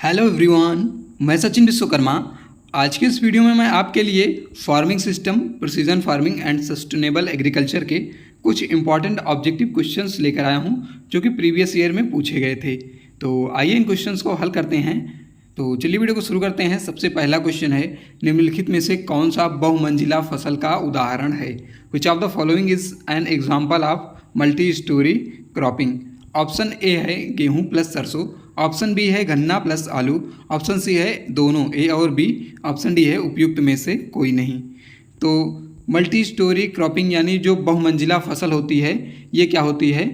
Hello everyone, मैं सचिन विश्वकर्मा। आज के इस वीडियो में मैं आपके लिए farming system, precision farming and sustainable agriculture के कुछ इंपॉर्टेंट ऑब्जेक्टिव क्वेश्चंस लेकर आया हूं जो कि प्रीवियस ईयर में पूछे गए थे। तो आइए इन क्वेश्चंस को हल करते हैं। तो चलिए वीडियो को शुरू करते हैं। सबसे पहला क्वेश्चन है, निम्नलिखित में से कौन सा बहुमंजिला फसल का उदाहरण है? Which of the following is an example of multi storey cropping? Option A है गेहूं प्लस सरसों, ऑप्शन बी है गन्ना प्लस आलू, ऑप्शन सी है दोनों ए और बी, ऑप्शन डी है उपयुक्त में से कोई नहीं। तो मल्टी स्टोरी क्रॉपिंग यानी जो बहुमंजिला फसल होती है, ये क्या होती है?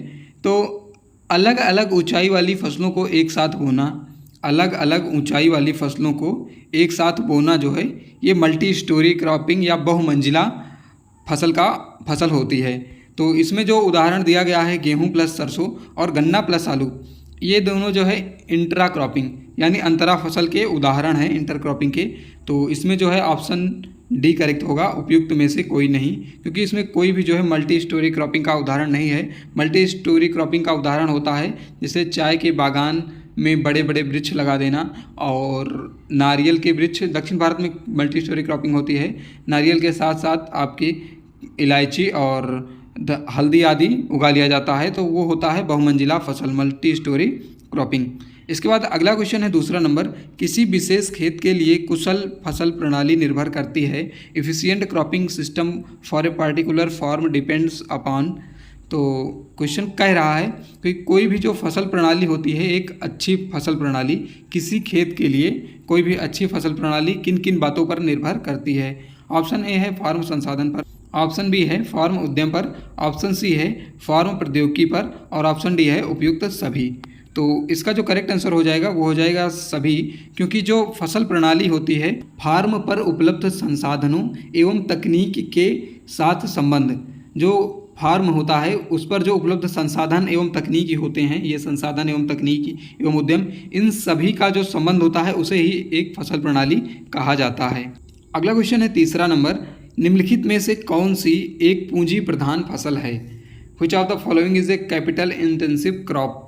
तो अलग अलग ऊंचाई वाली फसलों को एक साथ बोना, अलग अलग ऊंचाई वाली फसलों को एक साथ बोना जो है, ये मल्टी स्टोरी क्रॉपिंग या बहुमंजिला फसल होती है। तो इसमें जो उदाहरण दिया गया है गेहूं प्लस सरसों और गन्ना प्लस आलू, ये दोनों जो है इंट्रा क्रॉपिंग यानी अंतरा फसल के उदाहरण हैं, इंटर क्रॉपिंग के। तो इसमें जो है ऑप्शन डी करेक्ट होगा, उपयुक्त में से कोई नहीं, क्योंकि इसमें कोई भी जो है मल्टी स्टोरी क्रॉपिंग का उदाहरण नहीं है। मल्टी स्टोरी क्रॉपिंग का उदाहरण होता है जैसे चाय के बागान में बड़े बड़े वृक्ष लगा देना, और नारियल के वृक्ष, दक्षिण भारत में मल्टी स्टोरी क्रॉपिंग होती है। नारियल के साथ साथ आपकी इलायची और हल्दी आदि उगा लिया जाता है, तो वो होता है बहुमंजिला फसल, मल्टी स्टोरी क्रॉपिंग। इसके बाद अगला क्वेश्चन है दूसरा नंबर, किसी विशेष खेत के लिए कुशल फसल प्रणाली निर्भर करती है। Efficient cropping system for a particular form depends upon. तो क्वेश्चन कह रहा है कि कोई भी जो फसल प्रणाली होती है, एक अच्छी फसल प्रणाली किसी खेत के लिए, कोई भी अच्छी फसल प्रणाली किन किन बातों पर निर्भर करती है? ऑप्शन ए है फार्म संसाधन पर, ऑप्शन बी है फार्म उद्यम पर, ऑप्शन सी है फार्म प्रौद्योगिकी पर, और ऑप्शन डी है उपयुक्त सभी। तो इसका जो करेक्ट आंसर हो जाएगा वो हो जाएगा सभी, क्योंकि जो फसल प्रणाली होती है, फार्म पर उपलब्ध संसाधनों एवं तकनीक के साथ संबंध, जो फार्म होता है उस पर जो उपलब्ध संसाधन एवं तकनीकी होते हैं, ये संसाधन एवं तकनीकी एवं उद्यम, इन सभी का जो संबंध होता है उसे ही एक फसल प्रणाली कहा जाता है। अगला क्वेश्चन है तीसरा नंबर, निम्नलिखित में से कौन सी एक पूंजी प्रधान फसल है? Which of the following is a capital intensive crop?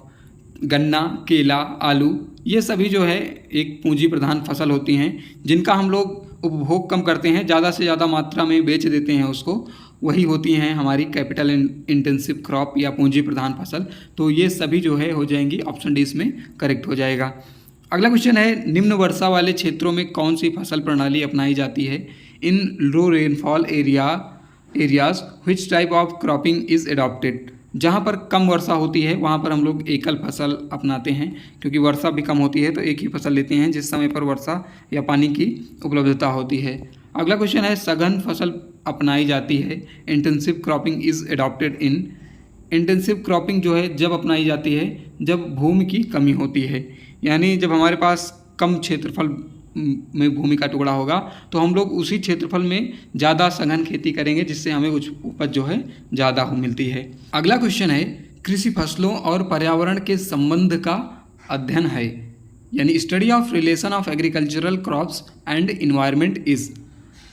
गन्ना, केला, आलू, ये सभी जो है एक पूंजी प्रधान फसल होती हैं, जिनका हम लोग उपभोग कम करते हैं, ज़्यादा से ज़्यादा मात्रा में बेच देते हैं उसको, वही होती हैं हमारी कैपिटल इंटेंसिव क्रॉप या पूंजी प्रधान फसल। तो ये सभी जो है हो जाएंगी, ऑप्शन डी इसमें करेक्ट हो जाएगा। अगला क्वेश्चन है, निम्न वर्षा वाले क्षेत्रों में कौन सी फसल प्रणाली अपनाई जाती है? In low rainfall areas which type of cropping is adopted? जहाँ पर कम वर्षा होती है वहाँ पर हम लोग एकल फसल अपनाते हैं, क्योंकि वर्षा भी कम होती है तो एक ही फसल लेते हैं जिस समय पर वर्षा या पानी की उपलब्धता होती है। अगला क्वेश्चन है, सघन फसल अपनाई जाती है, intensive cropping is adopted in? Intensive cropping जो है जब अपनाई जाती है जब भूमि की कमी होती है, यानी जब हमारे पास कम क्षेत्रफल में भूमि का टुकड़ा होगा तो हम लोग उसी क्षेत्रफल में ज़्यादा सघन खेती करेंगे, जिससे हमें कुछ उपज जो है ज़्यादा मिलती है। अगला क्वेश्चन है, कृषि फसलों और पर्यावरण के संबंध का अध्ययन है, यानी study of relation of agricultural crops and environment is.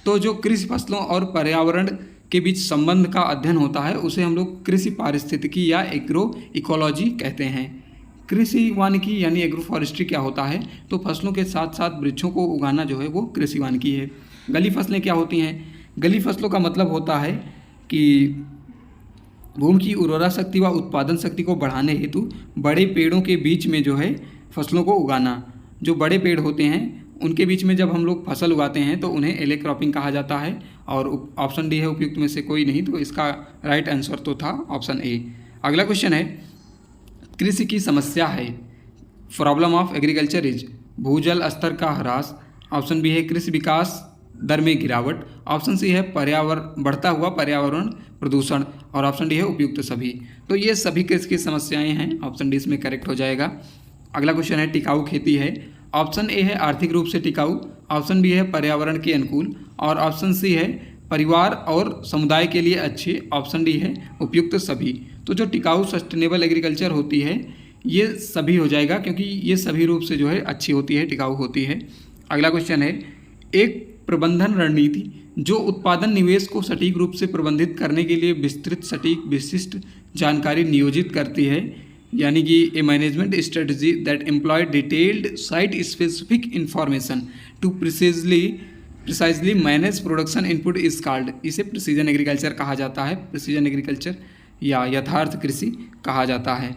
तो जो कृषि फसलों और पर्यावरण के बीच संबंध का अध्ययन होता है उसे हम लोग कृषि पारिस्थितिकी या एग्रो इकोलॉजी कहते हैं। कृषि वानिकी यानी एग्रो फॉरेस्ट्री क्या होता है? तो फसलों के साथ साथ वृक्षों को उगाना जो है वो कृषि वानिकी है। गली फसलें क्या होती हैं? गली फसलों का मतलब होता है कि भूमि की उर्वरा शक्ति व उत्पादन शक्ति को बढ़ाने हेतु बड़े पेड़ों के बीच में जो है फसलों को उगाना। जो बड़े पेड़ होते हैं उनके बीच में जब हम लोग फसल उगाते हैं तो उन्हें एले क्रॉपिंग कहा जाता है, और ऑप्शन डी है उपयुक्त में से कोई नहीं, तो इसका राइट आंसर तो था ऑप्शन ए। अगला क्वेश्चन है, कृषि की समस्या है, प्रॉब्लम ऑफ एग्रीकल्चर इज? भूजल स्तर का ह्रास, ऑप्शन बी है कृषि विकास दर में गिरावट, ऑप्शन सी है बढ़ता हुआ पर्यावरण प्रदूषण, और ऑप्शन डी है उपयुक्त सभी। तो ये सभी कृषि की समस्याएं हैं, ऑप्शन डी इसमें करेक्ट हो जाएगा। अगला क्वेश्चन है, टिकाऊ खेती है, ऑप्शन ए है आर्थिक रूप से टिकाऊ, ऑप्शन बी है पर्यावरण के अनुकूल, और ऑप्शन सी है परिवार और समुदाय के लिए अच्छी, ऑप्शन डी है उपयुक्त सभी। तो जो टिकाऊ सस्टेनेबल एग्रीकल्चर होती है ये सभी हो जाएगा, क्योंकि ये सभी रूप से जो है अच्छी होती है, टिकाऊ होती है। अगला क्वेश्चन है, एक प्रबंधन रणनीति जो उत्पादन निवेश को सटीक रूप से प्रबंधित करने के लिए विस्तृत सटीक विशिष्ट जानकारी नियोजित करती है, यानी कि a management strategy that employ detailed site specific information to precisely manage production input is called. इसे प्रिसीजन एग्रीकल्चर कहा जाता है, प्रिसीजन एग्रीकल्चर या यथार्थ कृषि कहा जाता है।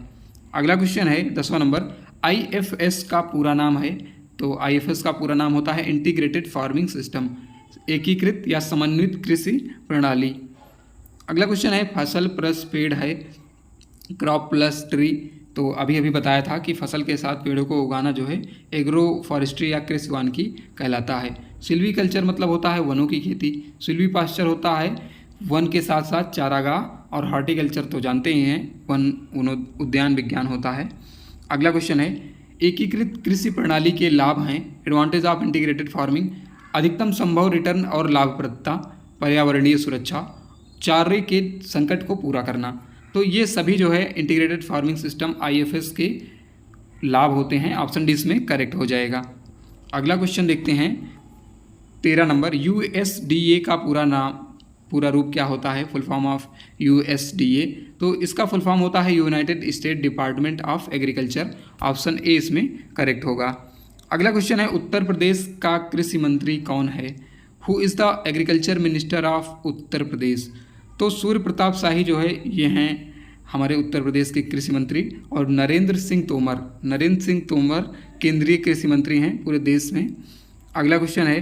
अगला क्वेश्चन है 10वां नंबर, IFS का पूरा नाम है। तो IFS का पूरा नाम होता है इंटीग्रेटेड फार्मिंग सिस्टम, एकीकृत या समन्वित कृषि प्रणाली। अगला क्वेश्चन है फसल प्लस पेड़ है, क्रॉप प्लस ट्री। तो अभी बताया था कि फसल के साथ पेड़ों को उगाना जो है एग्रो फॉरेस्ट्री या कृषि वानिकी कहलाता है। सिल्वीकल्चर मतलब होता है वनों की खेती, सिल्वी पास्चर होता है वन के साथ साथ चारागाह, और हॉर्टिकल्चर तो जानते ही हैं वन उद्यान विज्ञान होता है। अगला क्वेश्चन है एकीकृत कृषि प्रणाली के लाभ हैं। एडवांटेज ऑफ इंटीग्रेटेड फार्मिंग, अधिकतम संभव रिटर्न और लाभप्रदता, पर्यावरणीय सुरक्षा, चारे के संकट को पूरा करना। तो ये सभी जो है इंटीग्रेटेड फार्मिंग सिस्टम IFS के लाभ होते हैं। ऑप्शन डी इसमें करेक्ट हो जाएगा। अगला क्वेश्चन देखते हैं 13 नंबर, USDA का पूरा रूप क्या होता है, फुल फॉर्म ऑफ USDA। तो इसका फुल फॉर्म होता है United state department of agriculture. Option A इसमें करेक्ट होगा। अगला क्वेश्चन है उत्तर प्रदेश का कृषि मंत्री कौन है। Who is the agriculture minister of Uttar Pradesh. तो सूर्य प्रताप शाही जो है ये हैं हमारे उत्तर प्रदेश के कृषि मंत्री, और नरेंद्र सिंह तोमर केंद्रीय कृषि मंत्री हैं पूरे देश में। अगला क्वेश्चन है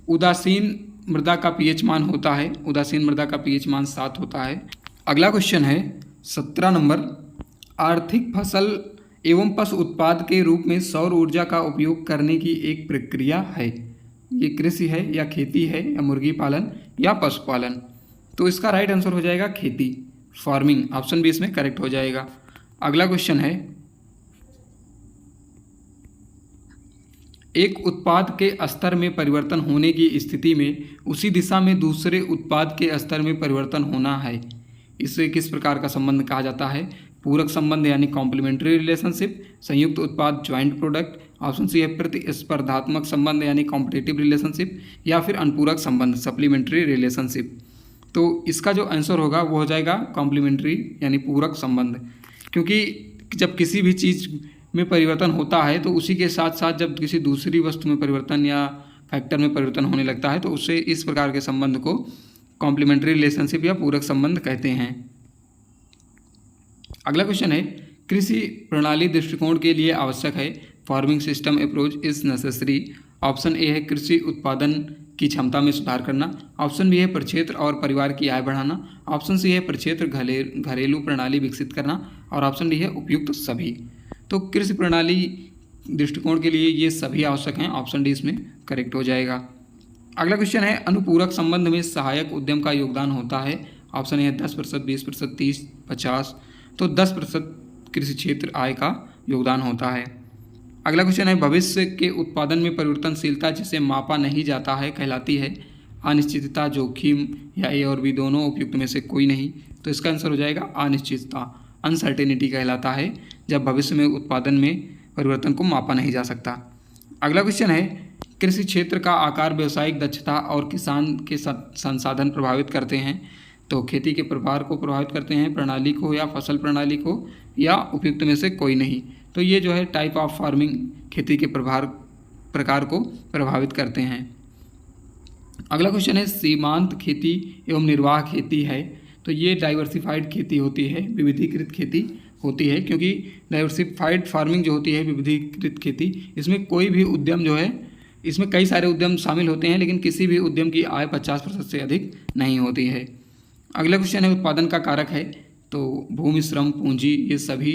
उदासीन मृदा का pH मान होता है, उदासीन मृदा का pH मान 7 होता है। अगला क्वेश्चन है 17 नंबर, आर्थिक फसल एवं पशु उत्पाद के रूप में सौर ऊर्जा का उपयोग करने की एक प्रक्रिया है। ये कृषि है या खेती है या मुर्गी पालन या पशुपालन। तो इसका राइट आंसर हो जाएगा खेती, फार्मिंग। ऑप्शन बी इसमें करेक्ट हो जाएगा। अगला क्वेश्चन है एक उत्पाद के स्तर में परिवर्तन होने की स्थिति में उसी दिशा में दूसरे उत्पाद के स्तर में परिवर्तन होना है। इसे किस प्रकार का संबंध कहा जाता है, पूरक संबंध यानी कॉम्प्लीमेंट्री रिलेशनशिप, संयुक्त उत्पाद ज्वाइंट प्रोडक्ट। ऑप्शन सी है प्रतिस्पर्धात्मक संबंध यानी कॉम्पिटिटिव रिलेशनशिप, या फिर अनुपूरक संबंध सप्लीमेंट्री रिलेशनशिप। तो इसका जो आंसर होगा वो हो जाएगा कॉम्प्लीमेंट्री यानी पूरक संबंध, क्योंकि जब किसी भी चीज़ में परिवर्तन होता है तो उसी के साथ साथ जब किसी दूसरी वस्तु में परिवर्तन या फैक्टर में परिवर्तन होने लगता है तो उससे इस प्रकार के संबंध को कॉम्प्लीमेंट्री रिलेशनशिप या पूरक संबंध कहते हैं। अगला क्वेश्चन है कृषि प्रणाली दृष्टिकोण के लिए आवश्यक है, farming system approach is necessary. Option A है कृषि उत्पादन की क्षमता में सुधार करना। ऑप्शन बी है प्रक्षेत्र और परिवार की आय बढ़ाना। ऑप्शन सी है प्रक्षेत्र घरेलू प्रणाली विकसित करना, और ऑप्शन डी है उपयुक्त सभी। तो कृषि प्रणाली दृष्टिकोण के लिए ये सभी आवश्यक हैं। ऑप्शन डी इसमें करेक्ट हो जाएगा। अगला क्वेश्चन है अनुपूरक संबंध में सहायक उद्यम का योगदान होता है। ऑप्शन ए है 10%, 20%, 30, 50। तो 10% कृषि क्षेत्र आय का योगदान होता है। अगला क्वेश्चन है भविष्य के उत्पादन में परिवर्तनशीलता जिसे मापा नहीं जाता है कहलाती है अनिश्चितता, जोखिम या ए और बी दोनों, उपयुक्त में से कोई नहीं। तो इसका आंसर हो जाएगा अनिश्चितता, अनसर्टेनिटी कहलाता है जब भविष्य में उत्पादन में परिवर्तन को मापा नहीं जा सकता। अगला क्वेश्चन है कृषि क्षेत्र का आकार व्यावसायिक दक्षता और किसान के संसाधन प्रभावित करते हैं। तो खेती के प्रभार को प्रभावित करते हैं, प्रणाली को या फसल प्रणाली को, या उपयुक्त में से कोई नहीं। तो ये जो है टाइप ऑफ फार्मिंग खेती के प्रकार को प्रभावित करते हैं। अगला क्वेश्चन है सीमांत खेती एवं निर्वाह खेती है। तो ये डाइवर्सिफाइड खेती होती है, विविधीकृत खेती होती है, क्योंकि डाइवर्सिफाइड फार्मिंग जो होती है विविधीकृत खेती, इसमें कोई भी उद्यम जो है, इसमें कई सारे उद्यम शामिल होते हैं लेकिन किसी भी उद्यम की आय 50% से अधिक नहीं होती है। अगला क्वेश्चन है उत्पादन का कारक है। तो भूमि, श्रम, पूंजी ये सभी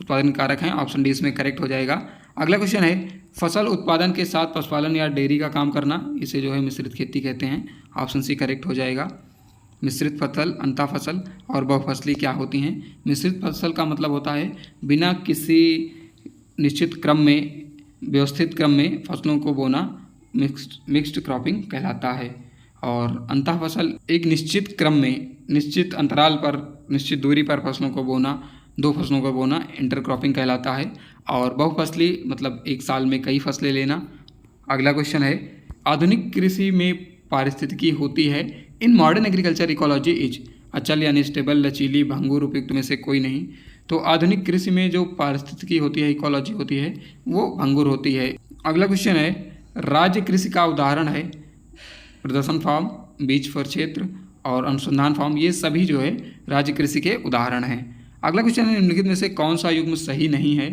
उत्पादन कारक हैं। ऑप्शन डी इसमें करेक्ट हो जाएगा। अगला क्वेश्चन है फसल उत्पादन के साथ पशुपालन या डेयरी का काम करना, इसे जो है मिश्रित खेती कहते हैं। ऑप्शन सी करेक्ट हो जाएगा। मिश्रित फसल, अंतः फसल और बहुफसली क्या होती हैं। मिश्रित फसल का मतलब होता है बिना किसी निश्चित क्रम में, व्यवस्थित क्रम में फसलों को बोना, मिक्स्ड क्रॉपिंग कहलाता है। और अंतः फसल एक निश्चित क्रम में, निश्चित अंतराल पर, निश्चित दूरी पर फसलों को बोना, दो फसलों को बोना इंटरक्रॉपिंग कहलाता है। और बहुफसली मतलब एक साल में कई फसलें लेना। अगला क्वेश्चन है आधुनिक कृषि में पारिस्थितिकी होती है। In modern agriculture ecology is अचल यानी स्टेबल, लचीली, भंगुर, उपयुक्त में से कोई नहीं। तो आधुनिक कृषि में जो पारिस्थितिकी होती है, इकोलॉजी होती है, वो भंगुर होती है। अगला क्वेश्चन है, राज्य कृषि का उदाहरण है प्रदर्शन फार्म, बीज फर क्षेत्र और अनुसंधान फार्म, ये सभी जो है राज्य कृषि के उदाहरण हैं। अगला क्वेश्चन है, निम्नलिखित में से कौन सा युग्म सही नहीं है?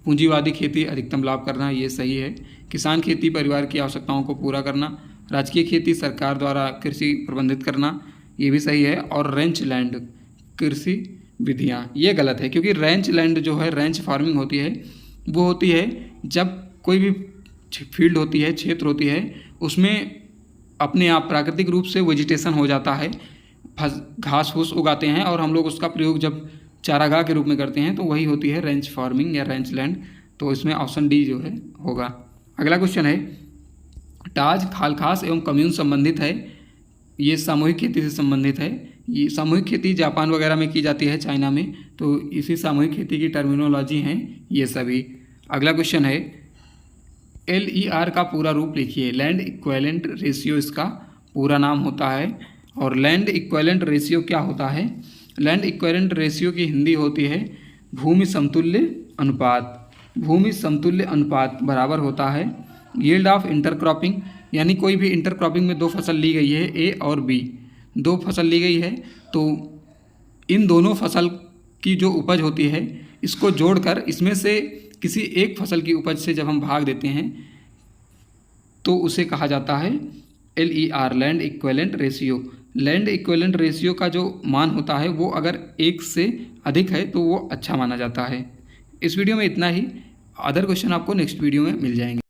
पूंजीवादी खेती अधिकतम लाभ करना, ये सही है। किसान खेती परिवार की आवश्यकताओं को पूरा करना। राजकीय खेती सरकार द्वारा कृषि प्रबंधित करना, ये भी सही है। और रेंच लैंड कृषि विधियाँ, ये गलत है, क्योंकि रेंच लैंड जो है, रेंच फार्मिंग होती है, वो होती है जब कोई भी फील्ड होती है, क्षेत्र होती है, उसमें अपने आप प्राकृतिक रूप से वेजिटेशन हो जाता है, घास फूस उगाते हैं और हम लोग उसका प्रयोग जब चारागाह के रूप में करते हैं, तो वही होती है रेंच फार्मिंग या रेंच लैंड। तो इसमें ऑप्शन डी जो है होगा। अगला क्वेश्चन है, टाज खाल खास एवं कम्यून संबंधित है, ये सामूहिक खेती से संबंधित है। ये सामूहिक खेती जापान वगैरह में की जाती है, चाइना में, तो इसी सामूहिक खेती की टर्मिनोलॉजी हैं ये सभी। अगला क्वेश्चन है, LER का पूरा रूप लिखिए। लैंड इक्विवेलेंट रेशियो इसका पूरा नाम होता है। और लैंड इक्विवेलेंट रेशियो क्या होता है? लैंड इक्विवेलेंट रेशियो की हिंदी होती है भूमि समतुल्य अनुपात। भूमि समतुल्य अनुपात बराबर होता है यील्ड ऑफ इंटरक्रॉपिंग, यानी कोई भी इंटरक्रॉपिंग में 2 फसल ली गई है, A और B, 2 फसल ली गई है, तो इन दोनों फसल की जो उपज होती है, इसको जोड़कर इसमें से किसी एक फसल की उपज से जब हम भाग देते हैं, तो उसे कहा जाता है LER, land equivalent ratio. Land equivalent ratio का जो मान होता है, वो अगर 1 से अधिक है तो वो अच्छा माना जाता है। इस वीडियो में इतना ही। अदर क्वेश्चन आपको नेक्स्ट वीडियो में मिल जाएंगे।